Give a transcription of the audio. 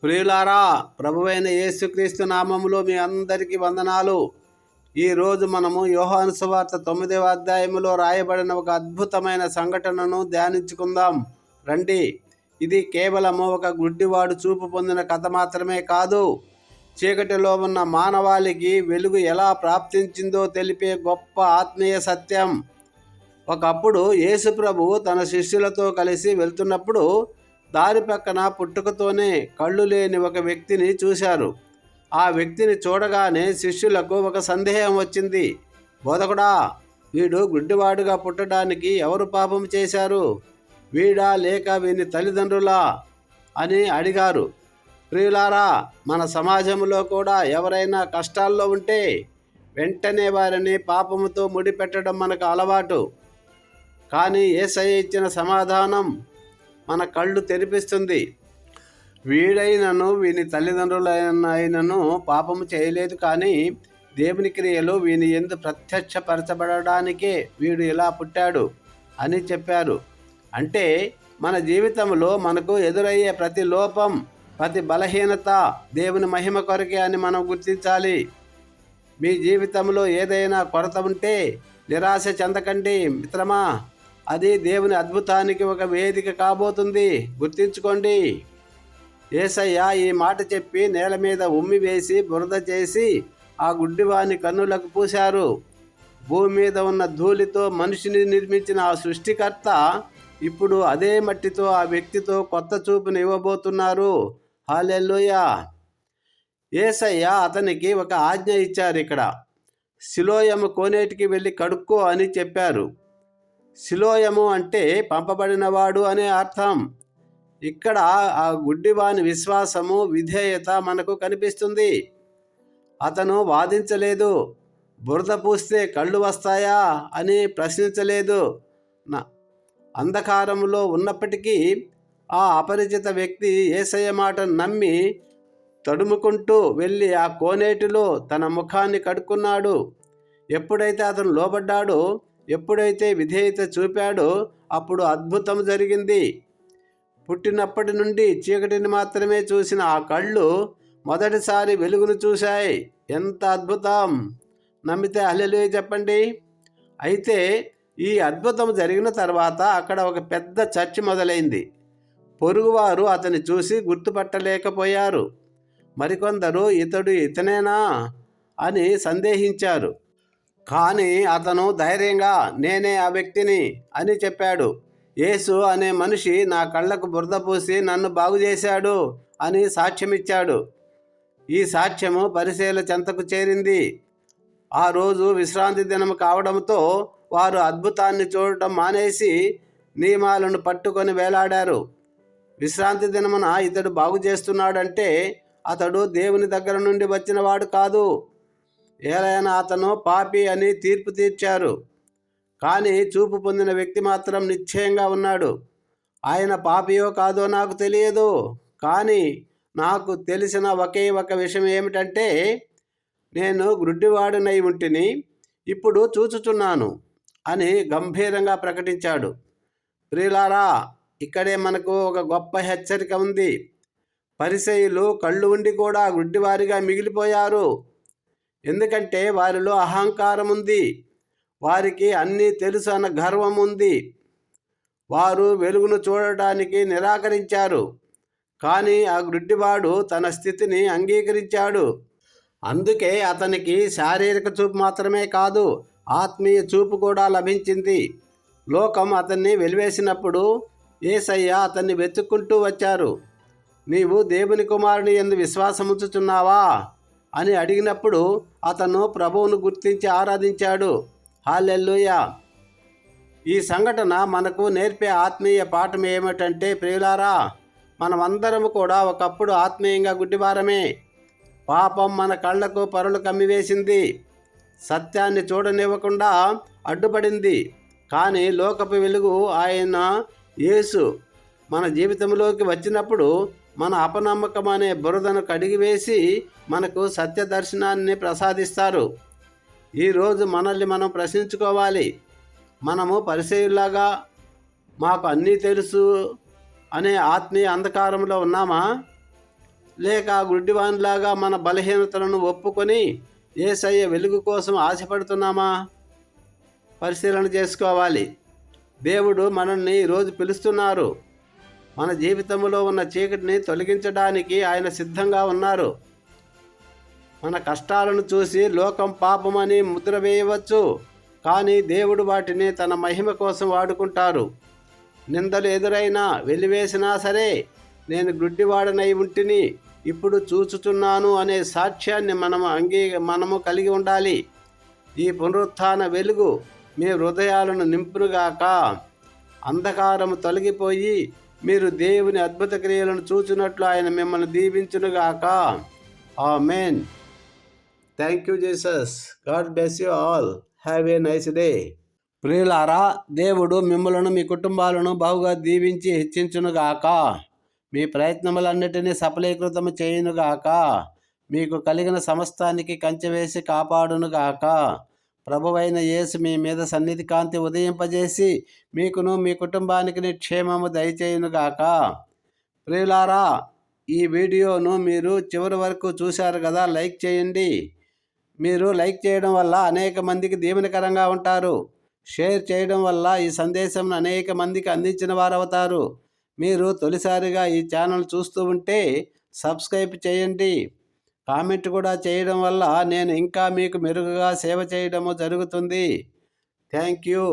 ప్రియులారా, ప్రభువైన యేసుక్రీస్తు నామములో మీ అందరికీ వందనాలు. ఈరోజు మనము యోహాను సువార్త 9వ అధ్యాయములో రాయబడిన ఒక అద్భుతమైన సంఘటనను ధ్యానించుకుందాం రండి. ఇది కేవలము ఒక గుడ్డివాడు చూపు పొందిన కథ మాత్రమే కాదు, చీకటిలో ఉన్న మానవాళికి వెలుగు ఎలా ప్రాప్తించిందో తెలిపే గొప్ప ఆత్మీయ సత్యం. ఒకప్పుడు యేసు ప్రభువు తన శిష్యులతో కలిసి వెళ్తున్నప్పుడు దారి పక్కన పుట్టుకతోనే కళ్ళు లేని ఒక వ్యక్తిని చూశారు. ఆ వ్యక్తిని చూడగానే శిష్యులకు ఒక సందేహం వచ్చింది. బోధకుడా, వీడు గుడ్డివాడుగా పుట్టడానికి ఎవరు పాపం చేశారు? వీడా లేక వీని తల్లిదండ్రులా అని అడిగారు. ప్రియులారా, మన సమాజంలో కూడా ఎవరైనా కష్టాల్లో ఉంటే వెంటనే వారిని పాపముతో ముడిపెట్టడం మనకు అలవాటు. కానీ యేసయ్య ఇచ్చిన సమాధానం మన కళ్ళు తెరిపిస్తుంది. వీడైనను వీని తల్లిదండ్రులైనను పాపము చేయలేదు, కానీ దేవుని క్రియలు వీని యందు ప్రత్యక్షపరచబడడానికే వీడు ఇలా పుట్టాడు అని చెప్పారు. అంటే మన జీవితంలో మనకు ఎదురయ్యే ప్రతి లోపం, ప్రతి బలహీనత దేవుని మహిమ కొరకే అని మనం గుర్తించాలి. మీ జీవితంలో ఏదైనా కొరత ఉంటే నిరాశ చెందకండి మిత్రమా. అది దేవుని అద్భుతానికి ఒక వేదిక కాబోతుంది, గుర్తించుకోండి. యేసయ్య ఈ మాట చెప్పి నేల మీద ఉమ్మి వేసి బురద చేసి ఆ గుడ్డివాని కన్నులకు పూశారు. భూమి మీద ఉన్న ధూళితో మనిషిని నిర్మించిన ఆ సృష్టికర్త ఇప్పుడు అదే మట్టితో ఆ వ్యక్తితో కొత్త చూపును ఇవ్వబోతున్నారు. హల్లెలూయా. యేసయ్య అతనికి ఒక ఆజ్ఞ ఇచ్చారు. ఇక్కడ సిలోయము కోనేటికి వెళ్ళి కడుక్కో అని చెప్పారు. సిలోయము అంటే పంపబడినవాడు అనే అర్థం. ఇక్కడ ఆ గుడ్డివాని విశ్వాసము, విధేయత మనకు కనిపిస్తుంది. అతను వాదించలేదు. బురద పూస్తే కళ్ళు వస్తాయా అని ప్రశ్నించలేదు. అంధకారంలో ఉన్నప్పటికీ ఆ అపరిచిత వ్యక్తి యేసయ్య మాటను నమ్మి తడుముకుంటూ వెళ్ళి ఆ కోనేటిలో తన ముఖాన్ని కడుక్కున్నాడు. ఎప్పుడైతే అతను లోబడ్డాడో, ఎప్పుడైతే విధేయత చూపాడో, అప్పుడు అద్భుతం జరిగింది. పుట్టినప్పటి నుండి చీకటిని మాత్రమే చూసిన ఆ కళ్ళు మొదటిసారి వెలుగును చూశాయి. ఎంత అద్భుతం! నమ్మితే హల్లెలూయా చెప్పండి. అయితే ఈ అద్భుతం జరిగిన తర్వాత అక్కడ ఒక పెద్ద చర్చ మొదలైంది. పొరుగువారు అతన్ని చూసి గుర్తుపట్టలేకపోయారు. మరికొందరు ఇతనేనా అని సందేహించారు. కానీ అతను ధైర్యంగా నేనే ఆ వ్యక్తిని అని చెప్పాడు. యేసు అనే మనిషి నా కళ్ళకు బురద పూసి నన్ను బాగు చేశాడు అని సాక్ష్యమిచ్చాడు. ఈ సాక్ష్యము పరిసయ్యుల చెంతకు చేరింది. ఆ రోజు విశ్రాంతి దినం కావడంతో వారు అద్భుతాన్ని చూడటం మానేసి నియమాలను పట్టుకొని వేలాడారు. విశ్రాంతి దినమున ఇతడు బాగు చేస్తున్నాడంటే అతడు దేవుని దగ్గర నుండి వచ్చినవాడు కాదు, ఏలైనా అతను పాపి అని తీర్పు తీర్చారు. కానీ చూపు పొందిన వ్యక్తి మాత్రం నిశ్చయంగా ఉన్నాడు. ఆయన పాపియో కాదో నాకు తెలియదు, కానీ నాకు తెలిసిన ఒకే ఒక విషయం ఏమిటంటే నేను గుడ్డివాడినై ఉంటిని, ఇప్పుడు చూచుచున్నాను అని గంభీరంగా ప్రకటించాడు. ప్రియులారా, ఇక్కడే మనకు ఒక గొప్ప హెచ్చరిక ఉంది. పరిసయ్యులు కళ్ళు ఉండి కూడా గుడ్డివారిగా మిగిలిపోయారు. ఎందుకంటే వారిలో అహంకారం ఉంది, వారికి అన్నీ తెలుసు అన్న గర్వం ఉంది. వారు వెలుగును చూడటానికి నిరాకరించారు. కానీ ఆ గుడ్డివాడు తన స్థితిని అంగీకరించాడు. అందుకే అతనికి శారీరక చూపు మాత్రమే కాదు, ఆత్మీయ చూపు కూడా లభించింది. లోకం అతన్ని వెలివేసినప్పుడు యేసయ్య అతన్ని వెతుక్కుంటూ వచ్చారు. నీవు దేవుని కుమారుని యందు విశ్వాసముంచుచున్నావా అని అడిగినప్పుడు అతను ప్రభువును గుర్తించి ఆరాధించాడు. హల్లెలూయా. ఈ సంఘటన మనకు నేర్పే ఆత్మీయ పాఠం ఏమిటంటే, ప్రియులారా, మనమందరము కూడా ఒకప్పుడు ఆత్మీయంగా గుడ్డివారమే. పాపం మన కళ్ళకు పరులు కమ్మివేసింది, సత్యాన్ని చూడనివ్వకుండా అడ్డుపడింది. కానీ లోకపు వెలుగు ఆయన యేసు మన జీవితంలోకి వచ్చినప్పుడు మన అపనమ్మకం అనే బురదను కడిగివేసి మనకు సత్య దర్శనాన్ని ప్రసాదిస్తారు. ఈరోజు మనల్ని మనం ప్రశ్నించుకోవాలి. మనము పరిసయ్యుల్లాగా మాకు అన్నీ తెలుసు అనే ఆత్మీయ అంధకారంలో ఉన్నామా? లేక గుడ్డివానిలాగా మన బలహీనతలను ఒప్పుకొని యేసయ్య వెలుగు కోసం ఆశపడుతున్నామా? పరిశీలన చేసుకోవాలి. దేవుడు మనల్ని ఈరోజు పిలుస్తున్నారు. మన జీవితంలో ఉన్న చీకటిని తొలగించడానికి ఆయన సిద్ధంగా ఉన్నారు. మన కష్టాలను చూసి లోకం పాపమని ముద్ర వేయవచ్చు, కానీ దేవుడు వాటిని తన మహిమ కోసం వాడుకుంటారు. నిందలు ఎదురైనా వెలివేసినా సరే, నేను గుడ్డివాడనై ఉంటిని, ఇప్పుడు చూచుచున్నాను అనే సాక్ష్యాన్ని మనము కలిగి ఉండాలి. ఈ పునరుత్థాన వెలుగు మీ హృదయాలను నింపునుగాక. అంధకారము తొలగిపోయి మీరు దేవుని అద్భుత క్రియలను చూచినట్లు ఆయన మిమ్మల్ని దీవించునుగాక. Amen. Thank you Jesus. God bless you all. Have a nice day. ప్రియులారా, దేవుడు మిమ్మలను మీ కుటుంబాలను బహుగా దీవించి హెచ్చించునుగాక. మీ ప్రయత్నములన్నిటినీ సఫలీకృతము చేయునుగాక. మీకు కలిగిన సమస్తానికి కంచె వేసి కాపాడునుగాక. ప్రభువైన యేసు మీ మీద సన్నిధి కాంతి ఉదయింపజేసి మీకును మీ కుటుంబానికి క్షేమము దయచేయునుగాక. ప్రియులారా, ఈ వీడియోను మీరు చివరి వరకు చూశారు కదా, లైక్ చేయండి. మీరు లైక్ చేయడం వల్ల అనేక మందికి దీవెనకరంగా ఉంటారు. షేర్ చేయడం వల్ల ఈ సందేశం అనేక మందికి అందించిన వారు అవుతారు. మీరు తొలిసారిగా ఈ ఛానల్ చూస్తూ ఉంటే సబ్స్క్రైబ్ చేయండి. కామెంట్ కూడా చేయడం వల్ల నేను ఇంకా మీకు మెరుగుగా సేవ చేయడము జరుగుతుంది. Thank you.